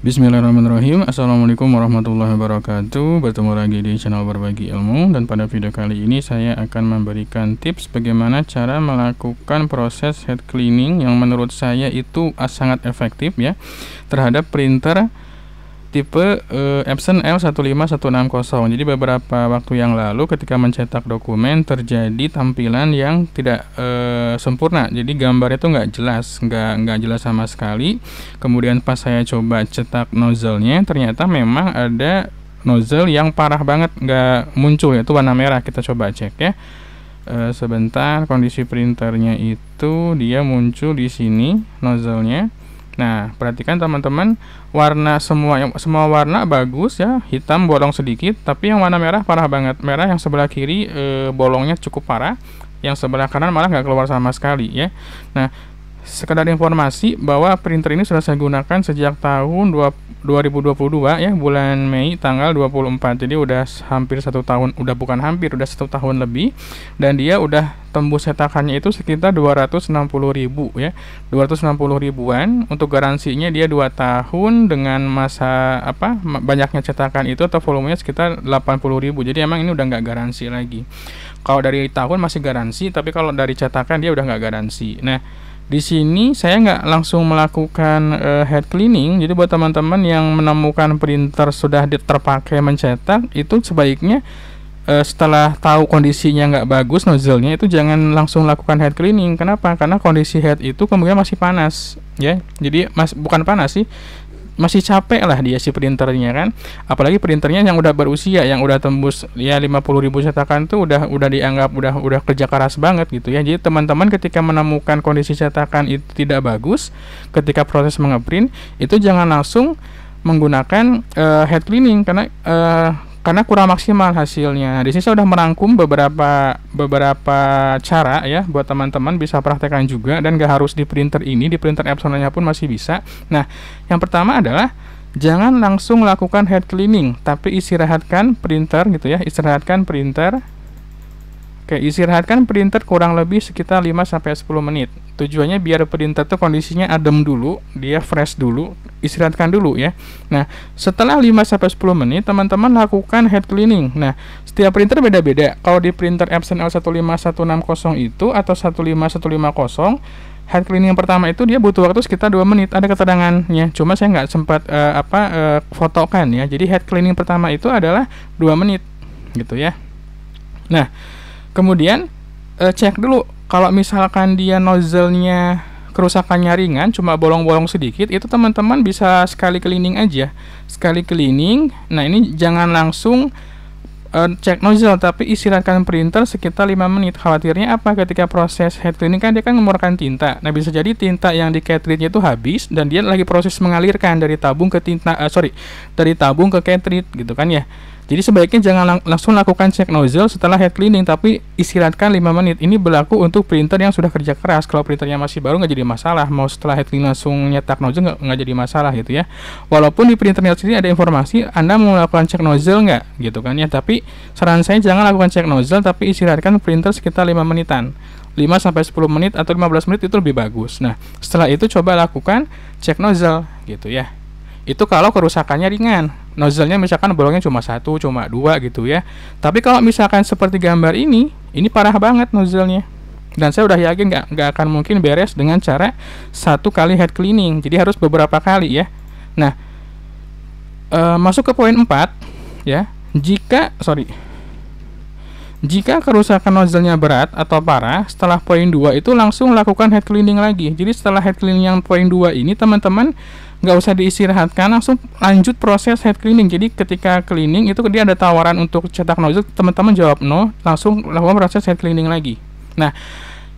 Bismillahirrahmanirrahim. Assalamualaikum warahmatullahi wabarakatuh. Bertemu lagi di channel Berbagi Ilmu, dan pada video kali ini saya akan memberikan tips bagaimana cara melakukan proses head cleaning yang menurut saya itu sangat efektif ya terhadap printer tipe Epson L15160. Jadi beberapa waktu yang lalu ketika mencetak dokumen terjadi tampilan yang tidak sempurna. Jadi gambarnya itu nggak jelas sama sekali. Kemudian pas saya coba cetak nozzle-nya, ternyata memang ada nozzle yang parah banget nggak muncul, yaitu warna merah. Kita coba cek ya. Sebentar, kondisi printernya itu dia muncul di sini nozzle-nya. Nah, perhatikan teman-teman, warna semua warna bagus ya, hitam bolong sedikit, tapi yang warna merah parah banget. Merah yang sebelah kiri bolongnya cukup parah, yang sebelah kanan malah nggak keluar sama sekali ya. Nah, sekedar informasi bahwa printer ini sudah saya gunakan sejak tahun 2022 ya, bulan Mei tanggal 24. Jadi udah hampir 1 tahun, udah 1 tahun lebih, dan dia udah tembus cetakannya itu sekitar 260.000 ya, 260 ribuan. Untuk garansinya dia 2 tahun dengan masa banyaknya cetakan itu atau volumenya sekitar 80.000. Jadi emang ini udah nggak garansi lagi. Kalau dari tahun masih garansi, tapi kalau dari cetakan dia udah nggak garansi. Nah, di sini saya nggak langsung melakukan head cleaning. Jadi buat teman-teman yang menemukan printer sudah terpakai mencetak, itu sebaiknya setelah tahu kondisinya nggak bagus nozzle-nya, itu jangan langsung lakukan head cleaning. Kenapa? Karena kondisi head itu kemungkinan masih panas ya. Jadi bukan panas sih, masih capek lah dia si printernya kan. Apalagi printernya yang udah berusia, yang udah tembus ya 50.000 cetakan tuh udah dianggap udah kerja keras banget gitu ya. Jadi teman-teman ketika menemukan kondisi cetakan itu tidak bagus ketika proses mengeprint, itu jangan langsung menggunakan head cleaning karena kurang maksimal hasilnya. Di sini saya sudah merangkum beberapa cara ya buat teman-teman bisa praktekkan juga, dan gak harus di printer ini, di printer Epson-nya pun masih bisa. Nah, yang pertama adalah jangan langsung lakukan head cleaning, tapi istirahatkan printer gitu ya, istirahatkan printer kurang lebih sekitar 5-10 menit. Tujuannya biar printer tuh kondisinya adem dulu, dia fresh dulu, istirahatkan dulu ya. Nah, setelah 5-10 menit teman-teman lakukan head cleaning. Nah, setiap printer beda-beda. Kalau di printer Epson L15160 itu atau 15150, head cleaning yang pertama itu dia butuh waktu sekitar 2 menit. Ada keterangannya, cuma saya nggak sempat fotokan ya. Jadi head cleaning pertama itu adalah 2 menit gitu ya. Nah, kemudian cek dulu kalau misalkan dia nozzle-nya kerusakannya ringan, cuma bolong-bolong sedikit, itu teman-teman bisa sekali cleaning aja. Sekali cleaning. Nah, ini jangan langsung cek nozzle, tapi istirahatkan printer sekitar 5 menit. Khawatirnya apa? Ketika proses head cleaning kan dia kan mengeluarkan tinta. Nah, bisa jadi tinta yang di cartridge-nya itu habis dan dia lagi proses mengalirkan dari tabung ke dari tabung ke cartridge gitu kan ya. Jadi sebaiknya jangan langsung lakukan cek nozzle setelah head cleaning, tapi istirahatkan 5 menit. Ini berlaku untuk printer yang sudah kerja keras. Kalau printernya masih baru nggak jadi masalah. Mau setelah head cleaning langsung nyetak nozzle nggak jadi masalah gitu ya. Walaupun di printernya sendiri ada informasi Anda mau melakukan cek nozzle nggak gitu kan ya. Tapi saran saya jangan lakukan cek nozzle, tapi istirahatkan printer sekitar 5 menitan. 5-10 menit atau 15 menit itu lebih bagus. Nah, setelah itu coba lakukan cek nozzle gitu ya. Itu kalau kerusakannya ringan, nozzle-nya misalkan bolongnya cuma 1, cuma 2 gitu ya. Tapi kalau misalkan seperti gambar ini parah banget nozzle-nya, dan saya udah yakin nggak akan mungkin beres dengan cara 1 kali head cleaning. Jadi harus beberapa kali ya. Nah, masuk ke poin 4 ya. Jika kerusakan nozzle-nya berat atau parah, setelah poin 2 itu langsung lakukan head cleaning lagi. Jadi setelah head cleaning yang poin 2 ini, teman-teman nggak usah diistirahatkan, langsung lanjut proses head cleaning. Jadi ketika cleaning itu dia ada tawaran untuk cetak nozzle, teman-teman jawab no, langsung lakukan proses head cleaning lagi. Nah,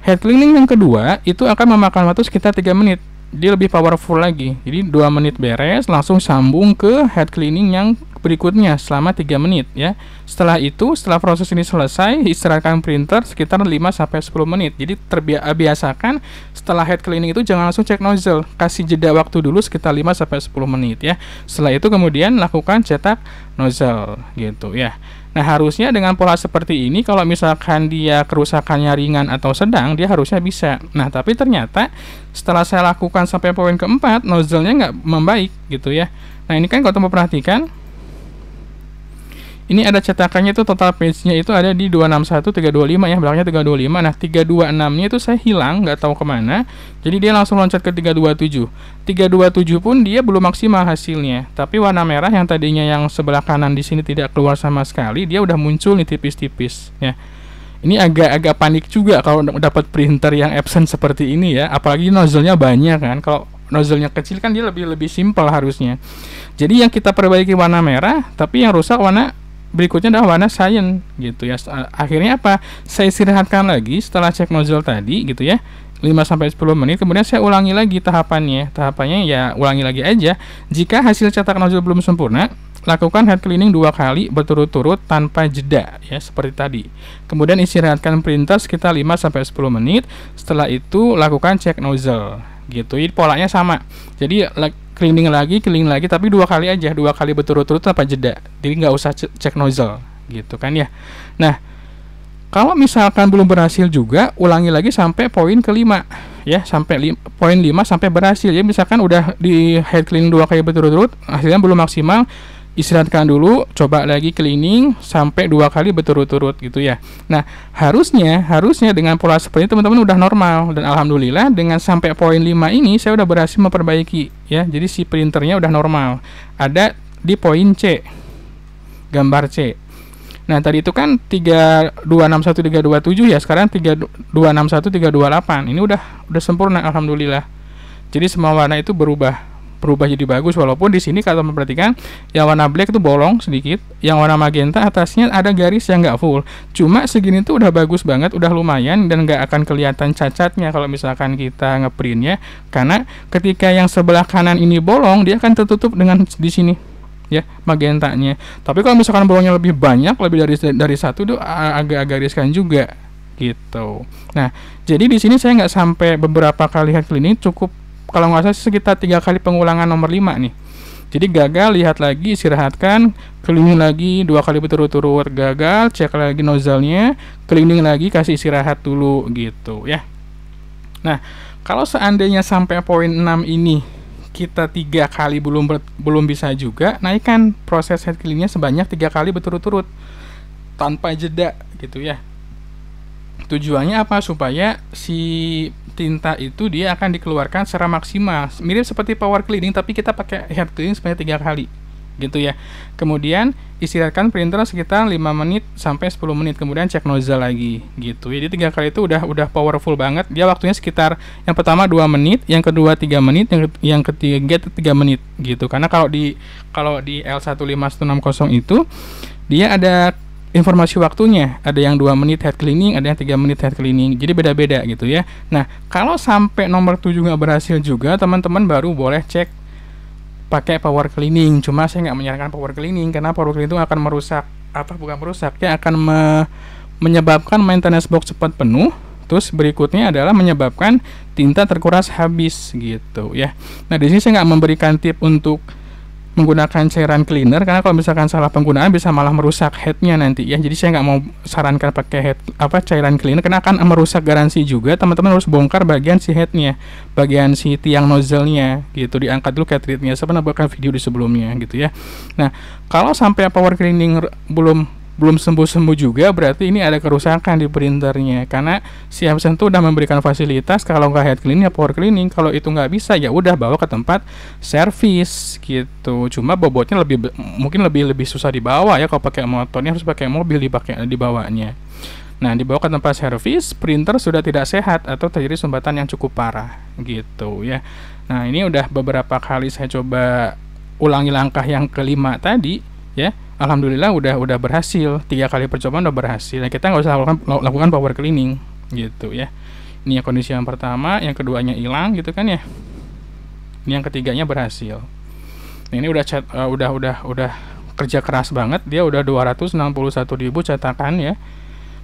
head cleaning yang kedua itu akan memakan waktu sekitar 3 menit. Dia lebih powerful lagi. Jadi 2 menit beres, langsung sambung ke head cleaning yang berikutnya selama 3 menit ya. Setelah itu, setelah proses ini selesai, istirahatkan printer sekitar 5-10 menit. Jadi biasakan setelah head cleaning itu jangan langsung cek nozzle, kasih jeda waktu dulu sekitar 5-10 menit ya. Setelah itu kemudian lakukan cetak nozzle gitu ya. Nah, harusnya dengan pola seperti ini, kalau misalkan dia kerusakannya ringan atau sedang, dia harusnya bisa. Nah, tapi ternyata setelah saya lakukan sampai poin keempat, nozzle-nya nggak membaik gitu ya. Nah, ini kan kalau teman perhatikan, ini ada cetakannya itu total page-nya itu ada di 261, 325 ya, belakangnya 325. Nah, 326-nya itu saya hilang, nggak tahu kemana. Jadi dia langsung loncat ke 327. 327 pun dia belum maksimal hasilnya. Tapi warna merah yang tadinya yang sebelah kanan di sini tidak keluar sama sekali, dia udah muncul nih tipis-tipis ya. Ini agak panik juga kalau dapat printer yang absent seperti ini ya, apalagi nozzle-nya banyak kan. Kalau nozzle-nya kecil kan dia lebih simple harusnya. Jadi yang kita perbaiki warna merah, tapi yang rusak warna berikutnya adalah warna cyan gitu ya. Akhirnya apa? Saya istirahatkan lagi setelah cek nozzle tadi gitu ya. 5-10 menit, kemudian saya ulangi lagi tahapannya. Tahapannya ya ulangi lagi aja. Jika hasil cetak nozzle belum sempurna, lakukan head cleaning 2 kali berturut-turut tanpa jeda ya, seperti tadi. Kemudian istirahatkan printer sekitar 5-10 menit. Setelah itu lakukan cek nozzle gitu. Jadi polanya sama. Jadi cleaning lagi, tapi 2 kali aja, 2 kali berturut-turut tanpa jeda. Jadi nggak usah cek nozzle gitu kan ya. Nah, kalau misalkan belum berhasil juga, ulangi lagi sampai poin kelima ya, sampai poin 5 sampai berhasil ya. Misalkan udah di head cleaning 2 kali berturut-turut, hasilnya belum maksimal, istirahatkan dulu, coba lagi cleaning sampai 2 kali berturut-turut gitu ya. Nah, harusnya dengan pola seperti ini teman-teman udah normal, dan alhamdulillah dengan sampai poin 5 ini saya udah berhasil memperbaiki ya. Jadi si printernya udah normal. Ada di poin C, gambar C. Nah, tadi itu kan 3261 327 ya, sekarang 3261 328. Ini udah sempurna alhamdulillah. Jadi semua warna itu berubah jadi bagus, walaupun di sini kalau memperhatikan yang warna black itu bolong sedikit, yang warna magenta atasnya ada garis yang nggak full. Cuma segini tuh udah bagus banget, udah lumayan, dan nggak akan kelihatan cacatnya kalau misalkan kita ngeprintnya, karena ketika yang sebelah kanan ini bolong, dia akan tertutup dengan di sini ya magentanya. Tapi kalau misalkan bolongnya lebih banyak, lebih dari satu, itu agak riskan juga gitu. Nah, jadi di sini saya nggak sampai beberapa kali head cleaning, cukup kalau nggak salah sekitar 3 kali pengulangan nomor 5 nih. Jadi gagal, lihat lagi, istirahatkan, cleaning lagi 2 kali berturut-turut, gagal, cek lagi nozzle-nya, cleaning lagi, kasih istirahat dulu gitu ya. Nah, kalau seandainya sampai poin 6 ini kita 3 kali belum bisa juga, naikkan proses head cleaningnya sebanyak 3 kali berturut-turut tanpa jeda gitu ya. Tujuannya apa? Supaya si tinta itu dia akan dikeluarkan secara maksimal, mirip seperti power cleaning, tapi kita pakai head cleaning sebanyak 3 kali gitu ya. Kemudian istirahatkan printer sekitar 5 menit sampai 10 menit, kemudian cek nozzle lagi gitu. Jadi 3 kali itu udah powerful banget. Dia waktunya sekitar yang pertama 2 menit, yang kedua 3 menit, yang ketiga 3 menit gitu. Karena kalau di L15160 itu dia ada informasi waktunya, ada yang 2 menit head cleaning, ada yang 3 menit head cleaning, jadi beda-beda gitu ya. Nah, kalau sampai nomor 7 nggak berhasil juga, teman-teman baru boleh cek pakai power cleaning. Cuma saya nggak menyarankan power cleaning, karena power cleaning itu akan menyebabkan maintenance box cepat penuh. Terus berikutnya adalah menyebabkan tinta terkuras habis gitu ya. Nah, di sini saya nggak memberikan tip untuk menggunakan cairan cleaner, karena kalau misalkan salah penggunaan bisa malah merusak headnya nanti ya. Jadi saya nggak mau sarankan pakai cairan cleaner, karena akan merusak garansi juga. Teman-teman harus bongkar bagian si headnya, bagian si tiang nozzle-nya gitu, diangkat dulu cartridge-nya. Saya pernah buatkan video di sebelumnya gitu ya. Nah, kalau sampai power cleaning belum sembuh juga, berarti ini ada kerusakan di printernya, karena si Epson itu udah memberikan fasilitas kalau nggak head cleaning ya power cleaning. Kalau itu nggak bisa, ya udah bawa ke tempat servis gitu. Cuma bobotnya mungkin lebih susah dibawa ya. Kalau pakai motornya harus pakai mobil dibawanya. Nah, dibawa ke tempat servis, printer sudah tidak sehat atau terjadi sumbatan yang cukup parah gitu ya. Nah, ini udah beberapa kali saya coba ulangi langkah yang kelima tadi ya. Alhamdulillah udah berhasil, 3 kali percobaan udah berhasil. Nah, kita nggak usah lakukan power cleaning gitu ya. Ini yang kondisi yang pertama, yang keduanya hilang gitu kan ya. Ini yang ketiganya berhasil. Nah, ini udah kerja keras banget, dia udah 261.000 cetakan ya.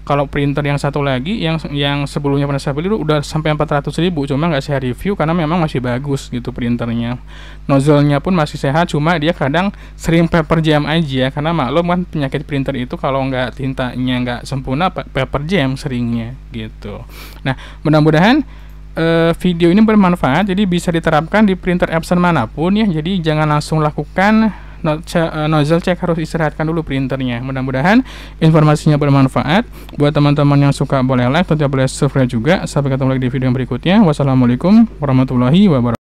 Kalau printer yang satu lagi yang sebelumnya pernah saya beli udah sampai 400.000, cuma nggak saya review karena memang masih bagus gitu printernya. Nozzle-nya pun masih sehat, cuma dia kadang sering paper jam aja karena maklum kan penyakit printer itu kalau nggak tintanya nggak sempurna paper jam seringnya gitu. Nah, mudah-mudahan video ini bermanfaat, jadi bisa diterapkan di printer Epson manapun ya. Jadi jangan langsung lakukan nozzle cek, harus istirahatkan dulu printernya. Mudah-mudahan informasinya bermanfaat buat teman-teman yang suka. Boleh like, tentunya boleh subscribe juga. Sampai ketemu lagi di video yang berikutnya. Wassalamualaikum warahmatullahi wabarakatuh.